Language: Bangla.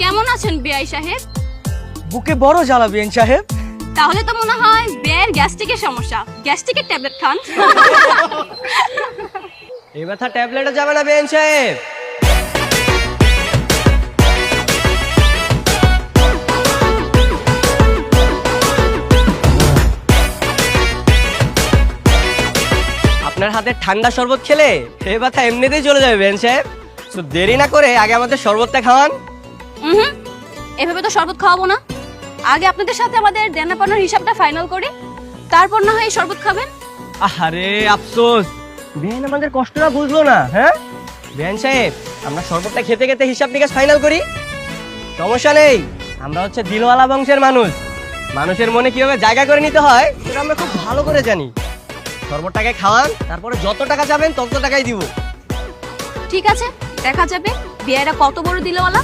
কেমন আছেন বিআই সাহেব? বুকে বড় জ্বালা বিএন সাহেব। তাহলে তো মনে হয় বিয়ের গ্যাস্ট্রিকের সমস্যা, গ্যাস্ট্রিকের ট্যাবলেট খান। এই ব্যথা ট্যাবলেটে যাবে না বেন সাহেব। আপনার হাতে ঠান্ডা শরবত খেলে এই ব্যথা এমনিতেই চলে যাবে বেন সাহেব। তো দেরি না করে আগে আমাদের শরবতটা খাওয়ান। এভাবে তো শরবত খাওয়াবো না। আগে আপনাদের সাথে আমাদের দেনা পাওনার হিসাবটা ফাইনাল করি, তারপর না হয় এই শরবত খাবেন। আরে আফসোস, বেন আমাদের কষ্টটা বুঝলো না। হ্যাঁ বেন সাহেব, আমরা শরবতটা খেতে খেতে হিসাব নিকাশ ফাইনাল করি। সমস্যা নেই, আমরা হচ্ছে দিলওয়ালা বংশের মানুষ। মানুষের মনে কিভাবে জায়গা করে নিতে হয় সেটা আমরা খুব ভালো করে জানি। শরবতটাকে খাওয়ান, তারপরে যত টাকা যাবেন তত টাকাই দিব। ঠিক আছে, দেখা যাবে বিয়েরা কত বড় দিলওয়ালা।